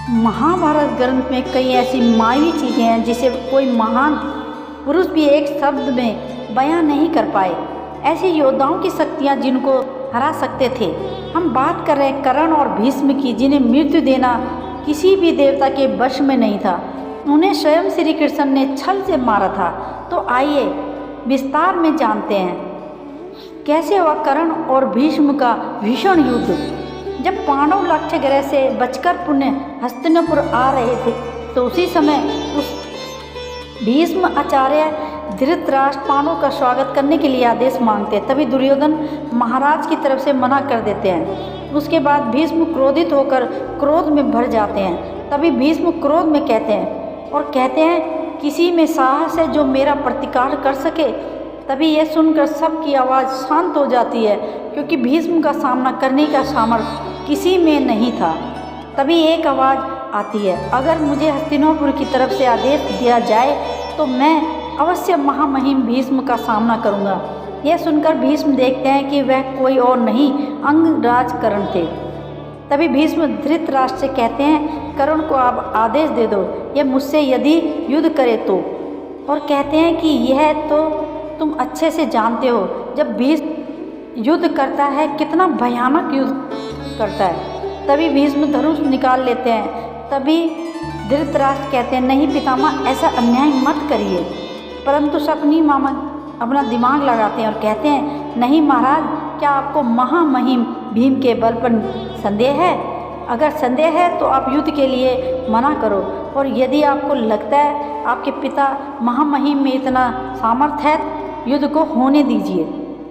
महाभारत ग्रंथ में कई ऐसी मायवी चीज़ें हैं जिसे कोई महान पुरुष भी एक शब्द में बयां नहीं कर पाए। ऐसे योद्धाओं की शक्तियां जिनको हरा सकते थे। हम बात कर रहे हैं कर्ण और भीष्म की, जिन्हें मृत्यु देना किसी भी देवता के वश में नहीं था। उन्हें स्वयं श्री कृष्ण ने छल से मारा था। तो आइए विस्तार में जानते हैं कैसे हुआ कर्ण और भीष्म का भीषण युद्ध। जब पांडव लक्ष्य ग्रह से बचकर पुण्य हस्तिनापुर आ रहे थे तो उसी समय उस भीष्म आचार्य धृतराष्ट्र पांडवों का स्वागत करने के लिए आदेश मांगते हैं। तभी दुर्योधन महाराज की तरफ से मना कर देते हैं। उसके बाद भीष्म क्रोधित होकर क्रोध में भर जाते हैं। तभी भीष्म क्रोध में कहते हैं किसी में साहस है जो मेरा प्रतिकार कर सके। तभी यह सुनकर सबकी आवाज़ शांत हो जाती है, क्योंकि भीष्म का सामना करने का सामर्थ्य किसी में नहीं था। तभी एक आवाज़ आती है, अगर मुझे हस्तिनापुर की तरफ से आदेश दिया जाए तो मैं अवश्य महामहिम भीष्म का सामना करूंगा। यह सुनकर भीष्म देखते हैं कि वह कोई और नहीं अंगराज कर्ण थे। तभी भीष्म धृतराष्ट्र से कहते हैं, कर्ण को आप आदेश दे दो, यह मुझसे यदि युद्ध करे तो। और कहते हैं कि यह तो तुम अच्छे से जानते हो, जब भीष्म युद्ध करता है कितना भयानक युद्ध करता है। तभी भीष्म धनुष निकाल लेते हैं। तभी धृतराष्ट्र कहते हैं, नहीं पितामह, ऐसा अन्याय मत करिए। परंतु शकुनी मामा अपना दिमाग लगाते हैं और कहते हैं, नहीं महाराज, क्या आपको महामहिम भीम के बल पर संदेह है? अगर संदेह है तो आप युद्ध के लिए मना करो, और यदि आपको लगता है आपके पिता महामहिम में इतना सामर्थ्य है, युद्ध को होने दीजिए।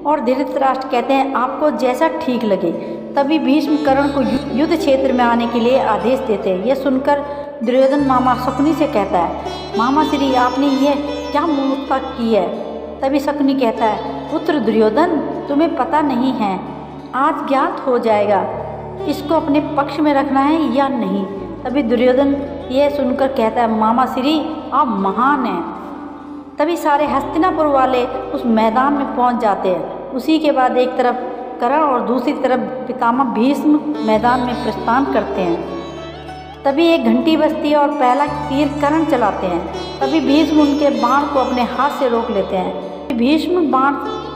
और धृतराष्ट्र कहते हैं, आपको जैसा ठीक लगे। तभी भीष्म कर्ण को युद्ध क्षेत्र में आने के लिए आदेश देते हैं। यह सुनकर दुर्योधन मामा शकुनी से कहता है, मामा श्री, आपने यह क्या मूर्खता की है? तभी शकुनी कहता है, पुत्र दुर्योधन, तुम्हें पता नहीं है, आज ज्ञात हो जाएगा इसको अपने पक्ष में रखना है या नहीं। तभी दुर्योधन यह सुनकर कहता है, मामा श्री, आप महान हैं। तभी सारे हस्तिनापुर वाले उस मैदान में पहुंच जाते हैं। उसी के बाद एक तरफ कर्ण और दूसरी तरफ पितामह भीष्म मैदान में प्रस्थान करते हैं। तभी एक घंटी बजती है और पहला तीर कर्ण चलाते हैं। तभी भीष्म उनके बाण को अपने हाथ से रोक लेते हैं। भीष्म बाण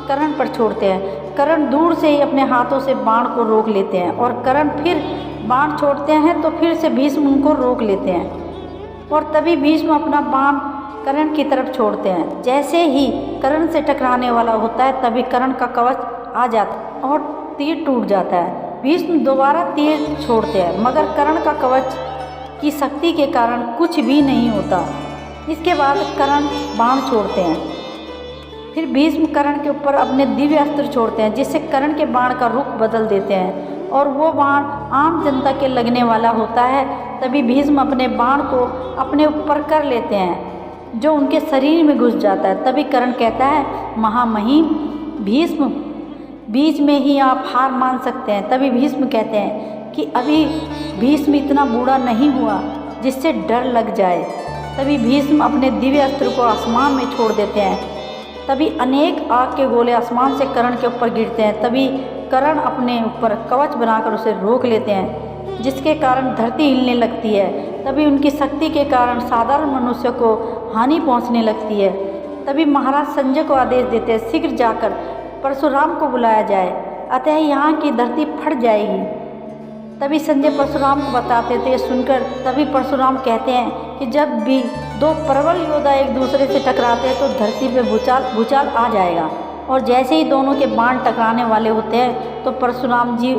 कर्ण पर छोड़ते हैं। कर्ण दूर से ही अपने हाथों से बाण को रोक लेते हैं, और कर्ण फिर बाण छोड़ते हैं तो फिर से भीष्म उनको रोक लेते हैं। और तभी भीष्म अपना बाण कर्ण की तरफ छोड़ते हैं। जैसे ही कर्ण से टकराने वाला होता है तभी कर्ण का कवच आ जाता है और तीर टूट जाता है। भीष्म दोबारा तीर छोड़ते हैं, मगर कर्ण का कवच की शक्ति के कारण कुछ भी नहीं होता। इसके बाद कर्ण बाण छोड़ते हैं। फिर भीष्म कर्ण के ऊपर अपने दिव्य अस्त्र छोड़ते हैं, जिससे कर्ण के बाण का रुख बदल देते हैं और वो बाण आम जनता के लगने वाला होता है। तभी भीष्म अपने बाण को अपने ऊपर कर लेते हैं, जो उनके शरीर में घुस जाता है। तभी कर्ण कहता है, महामहिम भीष्म, बीच में ही आप हार मान सकते हैं। तभी भीष्म कहते हैं कि अभी भीष्म इतना बूढ़ा नहीं हुआ जिससे डर लग जाए। तभी भीष्म अपने दिव्य अस्त्र को आसमान में छोड़ देते हैं। तभी अनेक आग के गोले आसमान से कर्ण के ऊपर गिरते हैं। तभी कर्ण अपने ऊपर कवच बनाकर उसे रोक लेते हैं, जिसके कारण धरती हिलने लगती है। तभी उनकी शक्ति के कारण साधारण मनुष्य को हानि पहुंचने लगती है। तभी महाराज संजय को आदेश देते हैं, शीघ्र जाकर परशुराम को बुलाया जाए, अतः यहाँ की धरती फट जाएगी। तभी संजय परशुराम को बताते थे। सुनकर तभी परशुराम कहते हैं कि जब भी दो प्रबल योद्धा एक दूसरे से टकराते हैं तो धरती पे भूचाल आ जाएगा। और जैसे ही दोनों के बाण टकराने वाले होते हैं तो परशुराम जी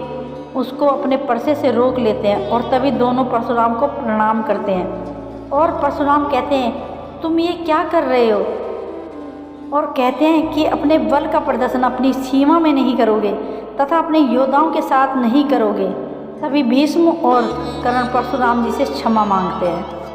उसको अपने परसे से रोक लेते हैं, और तभी दोनों परशुराम को प्रणाम करते हैं। और परशुराम कहते हैं, तुम ये क्या कर रहे हो? और कहते हैं कि अपने बल का प्रदर्शन अपनी सीमा में नहीं करोगे तथा अपने योद्धाओं के साथ नहीं करोगे। तभी भीष्म और कर्ण परशुराम जी से क्षमा मांगते हैं।